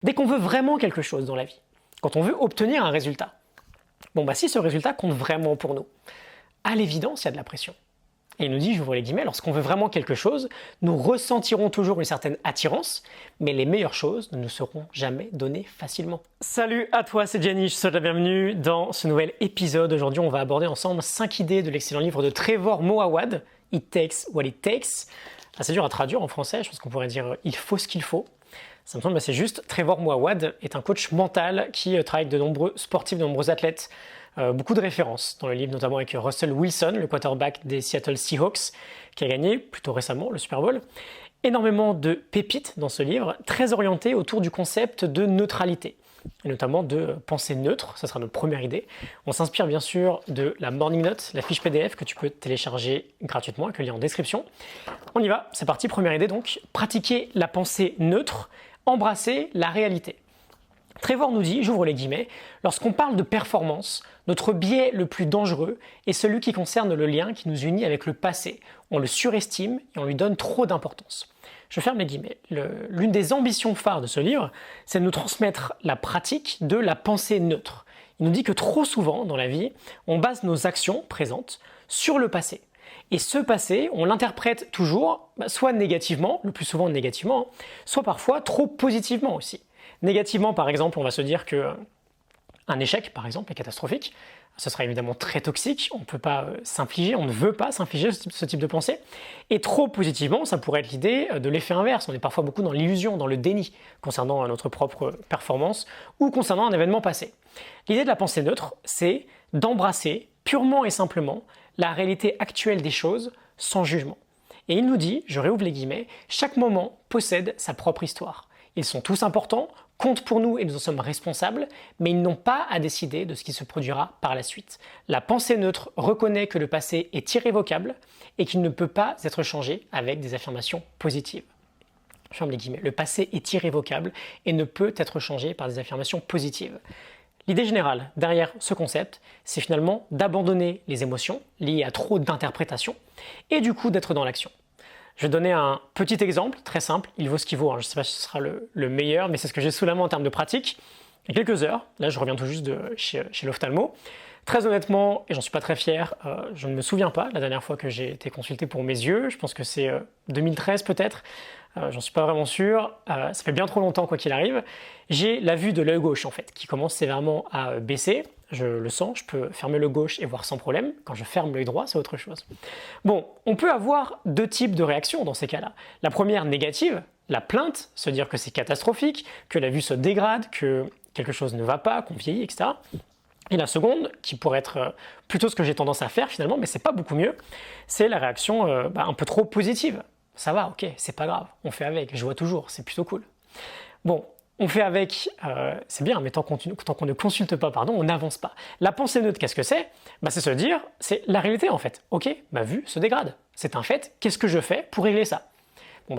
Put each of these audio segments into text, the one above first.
Dès qu'on veut vraiment quelque chose dans la vie, quand on veut obtenir un résultat, si ce résultat compte vraiment pour nous, à l'évidence, il y a de la pression. Et il nous dit, j'ouvre les guillemets, lorsqu'on veut vraiment quelque chose, nous ressentirons toujours une certaine attirance, mais les meilleures choses ne nous seront jamais données facilement. Salut à toi, c'est Gianni, je te souhaite la bienvenue dans ce nouvel épisode. Aujourd'hui, on va aborder ensemble 5 idées de l'excellent livre de Trevor Moawad, It Takes What It Takes. C'est dur à traduire en français, je pense qu'on pourrait dire « il faut ce qu'il faut ». Ça me semble assez juste. Trevor Moawad est un coach mental qui travaille avec de nombreux sportifs, de nombreux athlètes. Beaucoup de références dans le livre, notamment avec Russell Wilson, le quarterback des Seattle Seahawks, qui a gagné plutôt récemment le Super Bowl. Énormément de pépites dans ce livre, très orienté autour du concept de neutralité, et notamment de pensée neutre, ça sera notre première idée. On s'inspire bien sûr de la Morning Note, la fiche PDF que tu peux télécharger gratuitement, avec le lien en description. On y va, c'est parti, première idée donc, pratiquer la pensée neutre, embrasser la réalité. Trevor nous dit, j'ouvre les guillemets, lorsqu'on parle de performance, notre biais le plus dangereux est celui qui concerne le lien qui nous unit avec le passé. On le surestime et on lui donne trop d'importance. Je ferme les guillemets. L'une des ambitions phares de ce livre, c'est de nous transmettre la pratique de la pensée neutre. Il nous dit que trop souvent dans la vie, on base nos actions présentes sur le passé. Et ce passé, on l'interprète toujours, soit négativement, le plus souvent négativement, soit parfois trop positivement aussi. Négativement, par exemple, on va se dire que un échec, par exemple, est catastrophique. Ce sera évidemment très toxique, on ne peut pas s'infliger, on ne veut pas s'infliger ce type de pensée. Et trop positivement, ça pourrait être l'idée de l'effet inverse. On est parfois beaucoup dans l'illusion, dans le déni concernant notre propre performance ou concernant un événement passé. L'idée de la pensée neutre, c'est d'embrasser purement et simplement la réalité actuelle des choses sans jugement. Et il nous dit, je réouvre les guillemets, chaque moment possède sa propre histoire. Ils sont tous importants, comptent pour nous et nous en sommes responsables, mais ils n'ont pas à décider de ce qui se produira par la suite. La pensée neutre reconnaît que le passé est irrévocable et qu'il ne peut pas être changé avec des affirmations positives. Je ferme les guillemets. Le passé est irrévocable et ne peut être changé par des affirmations positives. L'idée générale derrière ce concept, c'est finalement d'abandonner les émotions liées à trop d'interprétations et du coup d'être dans l'action. Je vais donner un petit exemple très simple, il vaut ce qu'il vaut, je ne sais pas si ce sera le meilleur, mais c'est ce que j'ai sous la main en termes de pratique. Il y a quelques heures, là je reviens tout juste de chez l'ophtalmo, très honnêtement, et j'en suis pas très fier, je ne me souviens pas la dernière fois que j'ai été consulté pour mes yeux, je pense que c'est 2013 peut-être, j'en suis pas vraiment sûr, ça fait bien trop longtemps quoi qu'il arrive. J'ai la vue de l'œil gauche en fait, qui commence sévèrement à baisser, je le sens, je peux fermer le gauche et voir sans problème. Quand je ferme l'œil droit, c'est autre chose. Bon, on peut avoir deux types de réactions dans ces cas-là. La première négative, la plainte, se dire que c'est catastrophique, que la vue se dégrade, que quelque chose ne va pas, qu'on vieillit, etc. Et la seconde, qui pourrait être plutôt ce que j'ai tendance à faire finalement, mais c'est pas beaucoup mieux, c'est la réaction un peu trop positive. Ça va, ok, c'est pas grave, on fait avec, je vois toujours, c'est plutôt cool. Bon, on fait avec, c'est bien, mais tant qu'on ne consulte pas, on n'avance pas. La pensée neutre, qu'est-ce que c'est ? C'est se dire, c'est la réalité en fait. Ok, ma vue se dégrade, c'est un fait, qu'est-ce que je fais pour régler ça ?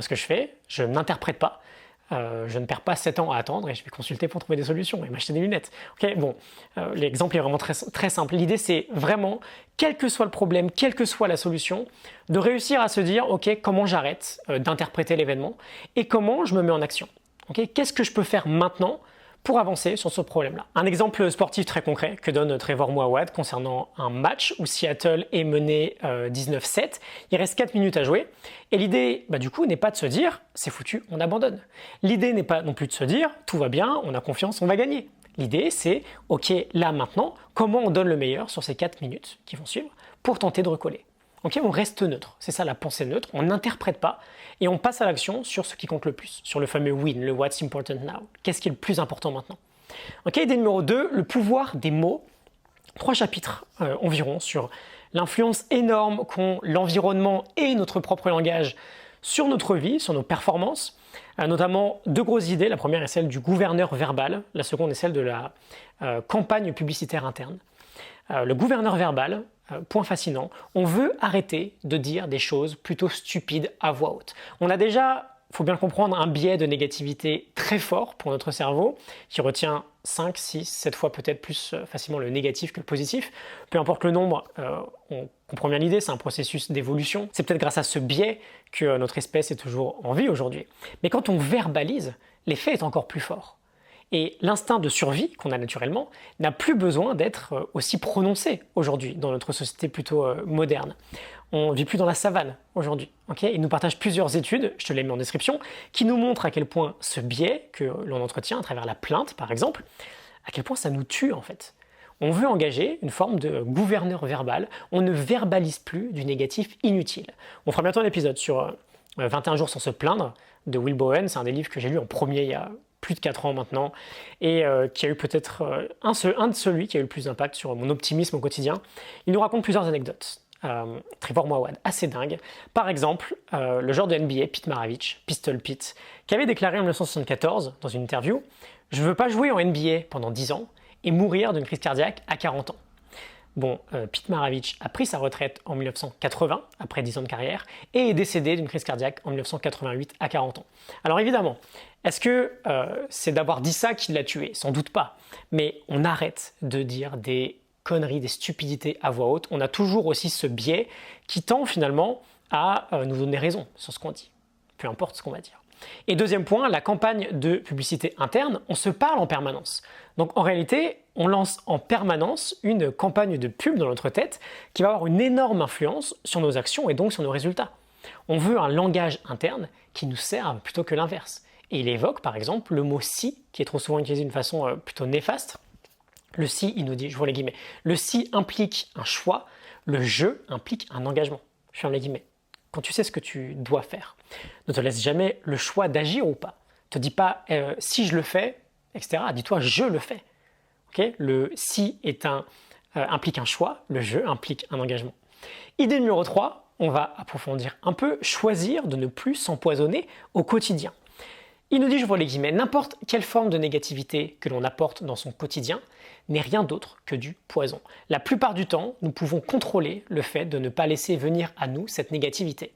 Ce que je fais, je n'interprète pas, je ne perds pas 7 ans à attendre et je vais consulter pour trouver des solutions et m'acheter des lunettes. Ok, l'exemple est vraiment très, très simple. L'idée, c'est vraiment, quel que soit le problème, quelle que soit la solution, de réussir à se dire, ok, comment j'arrête d'interpréter l'événement et comment je me mets en action. Okay, qu'est-ce que je peux faire maintenant pour avancer sur ce problème-là ? Un exemple sportif très concret que donne Trevor Moawad concernant un match où Seattle est mené 19-7. Il reste 4 minutes à jouer. Et l'idée, du coup, n'est pas de se dire « c'est foutu, on abandonne ». L'idée n'est pas non plus de se dire « tout va bien, on a confiance, on va gagner ». L'idée, c'est « ok, là, maintenant, comment on donne le meilleur sur ces 4 minutes qui vont suivre pour tenter de recoller ». Okay, on reste neutre, c'est ça la pensée neutre, on n'interprète pas et on passe à l'action sur ce qui compte le plus, sur le fameux win, le what's important now, qu'est-ce qui est le plus important maintenant. Okay, idée numéro 2, le pouvoir des mots, 3 chapitres environ sur l'influence énorme qu'ont l'environnement et notre propre langage sur notre vie, sur nos performances, notamment 2 grosses idées, la première est celle du gouverneur verbal, la seconde est celle de la campagne publicitaire interne. Le gouverneur verbal, point fascinant, on veut arrêter de dire des choses plutôt stupides à voix haute. On a déjà, il faut bien le comprendre, un biais de négativité très fort pour notre cerveau qui retient 5, 6, 7 fois peut-être plus facilement le négatif que le positif. Peu importe le nombre, on comprend bien l'idée, c'est un processus d'évolution. C'est peut-être grâce à ce biais que notre espèce est toujours en vie aujourd'hui. Mais quand on verbalise, l'effet est encore plus fort. Et l'instinct de survie qu'on a naturellement n'a plus besoin d'être aussi prononcé aujourd'hui dans notre société plutôt moderne. On ne vit plus dans la savane aujourd'hui. Il nous partage plusieurs études, je te les mets en description, qui nous montrent à quel point ce biais que l'on entretient à travers la plainte par exemple, à quel point ça nous tue en fait. On veut engager une forme de gouverneur verbal, on ne verbalise plus du négatif inutile. On fera bientôt un épisode sur 21 jours sans se plaindre de Will Bowen, c'est un des livres que j'ai lu en premier il y a plus de 4 ans maintenant, et qui a eu peut-être un de celui qui a eu le plus d'impact sur mon optimisme au quotidien. Il nous raconte plusieurs anecdotes. Trevor Moawad, assez dingue. Par exemple, le joueur de NBA, Pete Maravich, Pistol Pete, qui avait déclaré en 1974 dans une interview « Je ne veux pas jouer en NBA pendant 10 ans et mourir d'une crise cardiaque à 40 ans ». Bon, Pete Maravich a pris sa retraite en 1980, après 10 ans de carrière, et est décédé d'une crise cardiaque en 1988 à 40 ans. Alors évidemment, est-ce que c'est d'avoir dit ça qui l'a tué? Sans doute pas. Mais on arrête de dire des conneries, des stupidités à voix haute. On a toujours aussi ce biais qui tend finalement à nous donner raison sur ce qu'on dit, peu importe ce qu'on va dire. Et deuxième point, la campagne de publicité interne, on se parle en permanence. Donc en réalité, on lance en permanence une campagne de pub dans notre tête qui va avoir une énorme influence sur nos actions et donc sur nos résultats. On veut un langage interne qui nous serve plutôt que l'inverse. Et il évoque par exemple le mot « si » qui est trop souvent utilisé d'une façon plutôt néfaste. Le « si », il nous dit, je vous les guillemets, le « si » implique un choix, le « je » implique un engagement. Je ferme les guillemets. Quand tu sais ce que tu dois faire, ne te laisse jamais le choix d'agir ou pas. Ne te dis pas si je le fais, etc. Dis-toi je le fais. Le si implique un choix, le je implique un engagement. Idée numéro 3, on va approfondir un peu, choisir de ne plus s'empoisonner au quotidien. Il nous dit, je vois les guillemets, n'importe quelle forme de négativité que l'on apporte dans son quotidien n'est rien d'autre que du poison. La plupart du temps, nous pouvons contrôler le fait de ne pas laisser venir à nous cette négativité.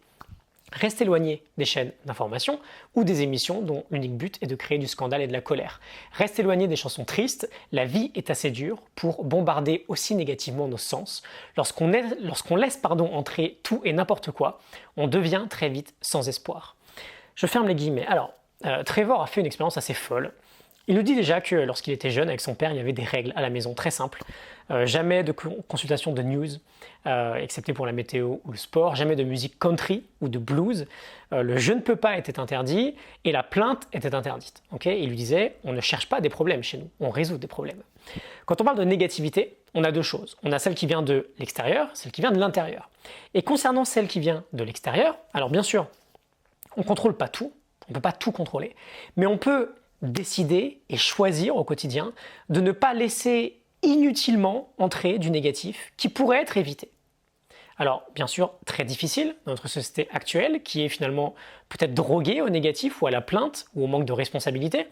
Reste éloigné des chaînes d'information ou des émissions dont l'unique but est de créer du scandale et de la colère. Reste éloigné des chansons tristes, la vie est assez dure pour bombarder aussi négativement nos sens. Lorsqu'on laisse entrer tout et n'importe quoi, on devient très vite sans espoir. Je ferme les guillemets. Alors, Trevor a fait une expérience assez folle. Il nous dit déjà que lorsqu'il était jeune avec son père, il y avait des règles à la maison très simples. Jamais de consultation de news, excepté pour la météo ou le sport. Jamais de musique country ou de blues. Le je ne peux pas était interdit et la plainte était interdite. Il lui disait, on ne cherche pas des problèmes chez nous, on résout des problèmes. Quand on parle de négativité, on a deux choses. On a celle qui vient de l'extérieur, celle qui vient de l'intérieur. Et concernant celle qui vient de l'extérieur, alors bien sûr, on ne contrôle pas tout. On ne peut pas tout contrôler, mais on peut décider et choisir au quotidien de ne pas laisser inutilement entrer du négatif qui pourrait être évité. Alors, bien sûr, très difficile dans notre société actuelle, qui est finalement peut-être droguée au négatif ou à la plainte ou au manque de responsabilité,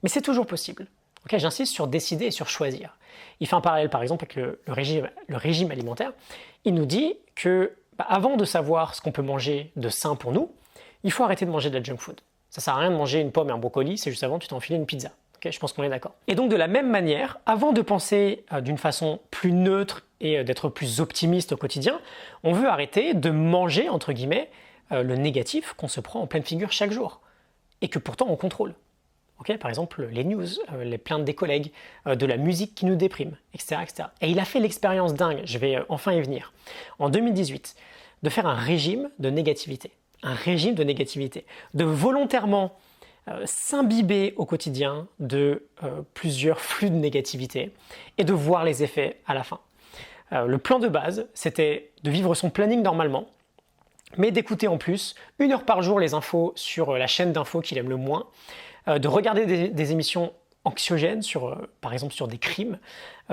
mais c'est toujours possible. J'insiste sur décider et sur choisir. Il fait un parallèle par exemple avec le régime alimentaire. Il nous dit que avant de savoir ce qu'on peut manger de sain pour nous, il faut arrêter de manger de la junk food. Ça sert à rien de manger une pomme et un brocoli, c'est juste avant tu t'es enfilé une pizza. Je pense qu'on est d'accord. Et donc de la même manière, avant de penser d'une façon plus neutre et d'être plus optimiste au quotidien, on veut arrêter de manger, entre guillemets, le négatif qu'on se prend en pleine figure chaque jour. Et que pourtant on contrôle. Par exemple, les news, les plaintes des collègues, de la musique qui nous déprime, etc., etc. Et il a fait l'expérience dingue, je vais enfin y venir, en 2018, de faire un régime de négativité. Un régime de négativité, de volontairement s'imbiber au quotidien de plusieurs flux de négativité et de voir les effets à la fin. Le plan de base, c'était de vivre son planning normalement, mais d'écouter en plus 1 heure par jour les infos sur la chaîne d'infos qu'il aime le moins, de regarder des émissions anxiogènes, par exemple sur des crimes,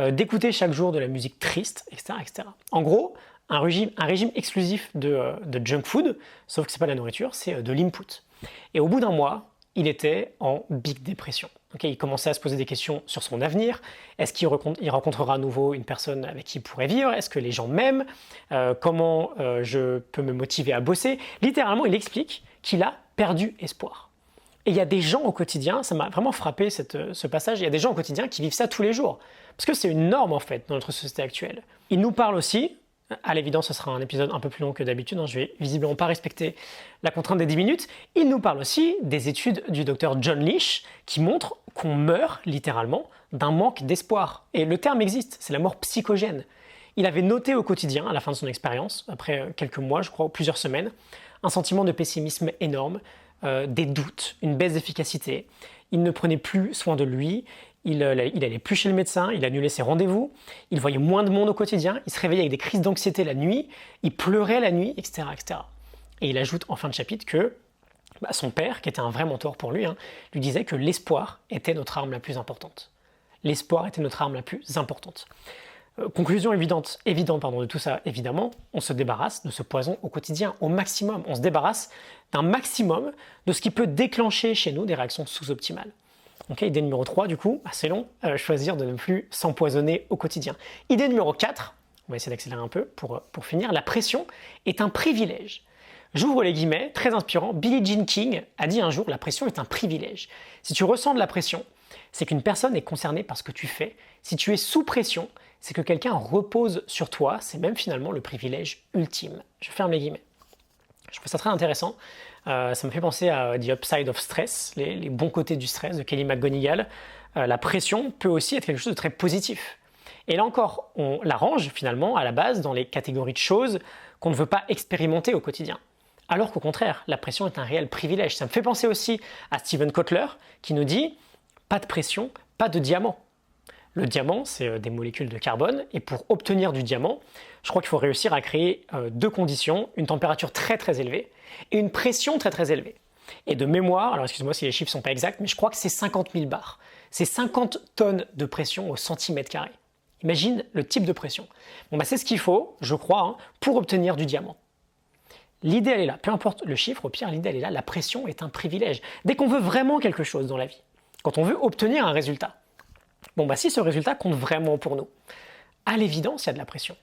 d'écouter chaque jour de la musique triste, etc. etc. En gros, un régime exclusif de junk food, sauf que ce n'est pas de la nourriture, c'est de l'input. Et au bout d'1 mois, il était en big dépression. Il commençait à se poser des questions sur son avenir. Est-ce qu'il rencontrera à nouveau une personne avec qui il pourrait vivre? Est-ce que les gens m'aiment? Comment je peux me motiver à bosser? Littéralement, il explique qu'il a perdu espoir. Et il y a des gens au quotidien, ça m'a vraiment frappé ce passage, il y a des gens au quotidien qui vivent ça tous les jours. Parce que c'est une norme en fait dans notre société actuelle. Il nous parle aussi À l'évidence, ce sera un épisode un peu plus long que d'habitude, hein. Je vais visiblement pas respecter la contrainte des 10 minutes. Il nous parle aussi des études du docteur John Leach qui montrent qu'on meurt littéralement d'un manque d'espoir. Et le terme existe, c'est la mort psychogène. Il avait noté au quotidien, à la fin de son expérience, après quelques mois, je crois, ou plusieurs semaines, un sentiment de pessimisme énorme, des doutes, une baisse d'efficacité. Il ne prenait plus soin de lui, il allait plus chez le médecin, il annulait ses rendez-vous, il voyait moins de monde au quotidien, il se réveillait avec des crises d'anxiété la nuit, il pleurait la nuit, etc., etc. Et il ajoute en fin de chapitre que son père, qui était un vrai mentor pour lui, lui disait que l'espoir était notre arme la plus importante. L'espoir était notre arme la plus importante. Conclusion évidente de tout ça, évidemment, on se débarrasse de ce poison au quotidien, au maximum. On se débarrasse d'un maximum de ce qui peut déclencher chez nous des réactions sous-optimales. Okay, idée numéro 3, du coup, c'est long, choisir de ne plus s'empoisonner au quotidien. Idée numéro 4, on va essayer d'accélérer un peu pour finir, la pression est un privilège. J'ouvre les guillemets, très inspirant, Billie Jean King a dit un jour, la pression est un privilège. Si tu ressens de la pression, c'est qu'une personne est concernée par ce que tu fais. Si tu es sous pression, c'est que quelqu'un repose sur toi, c'est même finalement le privilège ultime. Je ferme les guillemets. Je trouve ça très intéressant. Ça me fait penser à The Upside of Stress, les bons côtés du stress de Kelly McGonigal. La pression peut aussi être quelque chose de très positif. Et là encore, on la range finalement à la base dans les catégories de choses qu'on ne veut pas expérimenter au quotidien. Alors qu'au contraire, la pression est un réel privilège. Ça me fait penser aussi à Steven Kotler qui nous dit « pas de pression, pas de diamant ». Le diamant, c'est des molécules de carbone, et pour obtenir du diamant, je crois qu'il faut réussir à créer deux conditions, une température très très élevée et une pression très très élevée. Et de mémoire, alors excuse-moi si les chiffres ne sont pas exacts, mais je crois que c'est 50 000 bars. C'est 50 tonnes de pression au centimètre carré. Imagine le type de pression. C'est ce qu'il faut, je crois, pour obtenir du diamant. L'idée, elle est là. Peu importe le chiffre, au pire, l'idée, elle est là. La pression est un privilège. Dès qu'on veut vraiment quelque chose dans la vie, quand on veut obtenir un résultat, si ce résultat compte vraiment pour nous, à l'évidence, il y a de la pression.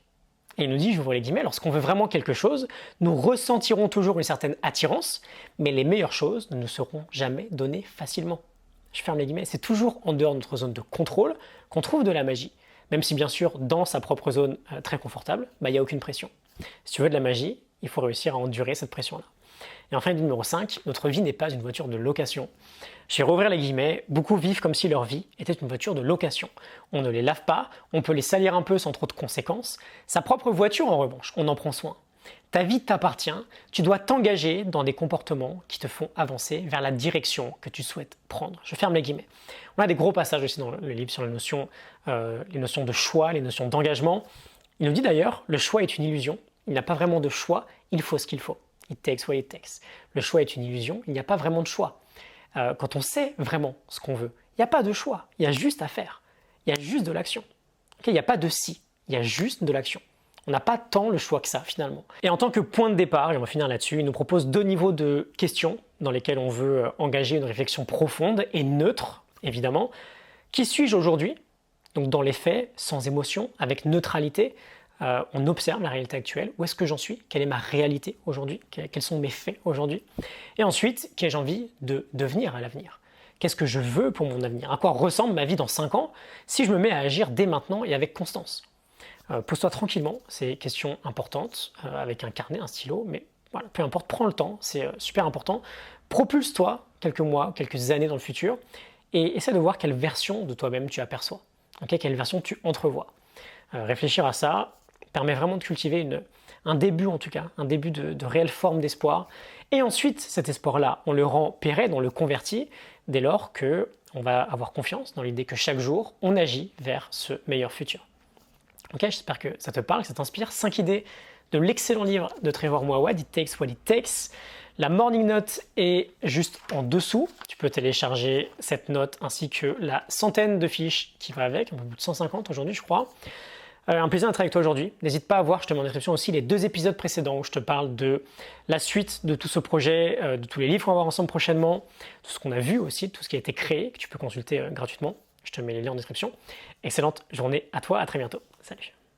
Et il nous dit, j'ouvre les guillemets, lorsqu'on veut vraiment quelque chose, nous ressentirons toujours une certaine attirance, mais les meilleures choses ne nous seront jamais données facilement. Je ferme les guillemets, c'est toujours en dehors de notre zone de contrôle qu'on trouve de la magie. Même si bien sûr, dans sa propre zone très confortable, il n'y a aucune pression. Si tu veux de la magie, il faut réussir à endurer cette pression-là. Et enfin, numéro 5, notre vie n'est pas une voiture de location. Je vais rouvrir les guillemets, beaucoup vivent comme si leur vie était une voiture de location. On ne les lave pas, on peut les salir un peu sans trop de conséquences. Sa propre voiture, en revanche, on en prend soin. Ta vie t'appartient, tu dois t'engager dans des comportements qui te font avancer vers la direction que tu souhaites prendre. Je ferme les guillemets. On a des gros passages aussi dans le livre sur les notions de choix, les notions d'engagement. Il nous dit d'ailleurs, le choix est une illusion, il n'y a pas vraiment de choix, il faut ce qu'il faut. It takes what it takes. Le choix est une illusion, il n'y a pas vraiment de choix. Quand on sait vraiment ce qu'on veut, il n'y a pas de choix, il y a juste à faire, il y a juste de l'action. Il n'y a pas de si, il y a juste de l'action. On n'a pas tant le choix que ça finalement. Et en tant que point de départ, et on va finir là-dessus, il nous propose 2 niveaux de questions dans lesquelles on veut engager une réflexion profonde et neutre, évidemment. Qui suis-je aujourd'hui? Donc dans les faits, sans émotion, avec neutralité, on observe la réalité actuelle. Où est-ce que j'en suis? Quelle est ma réalité aujourd'hui? Quels sont mes faits aujourd'hui? Et ensuite, qu'ai-je envie de devenir à l'avenir? Qu'est-ce que je veux pour mon avenir? À quoi ressemble ma vie dans 5 ans si je me mets à agir dès maintenant et avec constance? Pose-toi tranquillement ces questions importantes, avec un carnet, un stylo, mais voilà, peu importe, prends le temps, c'est super important. Propulse-toi quelques mois, quelques années dans le futur et essaie de voir quelle version de toi-même tu aperçois, quelle version tu entrevois. Réfléchir à ça permet vraiment de cultiver un début en tout cas, un début de réelle forme d'espoir. Et ensuite, cet espoir-là, on le rend pérenne, on le convertit dès lors qu'on va avoir confiance dans l'idée que chaque jour, on agit vers ce meilleur futur. J'espère que ça te parle, que ça t'inspire. 5 idées de l'excellent livre de Trevor Moawad, It Takes What It Takes. La morning note est juste en dessous. Tu peux télécharger cette note ainsi que la centaine de fiches qui va avec, un peu plus de 150 aujourd'hui je crois. Un plaisir d'être avec toi aujourd'hui. N'hésite pas à voir, je te mets en description aussi les 2 épisodes précédents où je te parle de la suite de tout ce projet, de tous les livres qu'on va voir ensemble prochainement, tout ce qu'on a vu aussi, tout ce qui a été créé, que tu peux consulter gratuitement. Je te mets les liens en description. Excellente journée à toi, à très bientôt. Salut.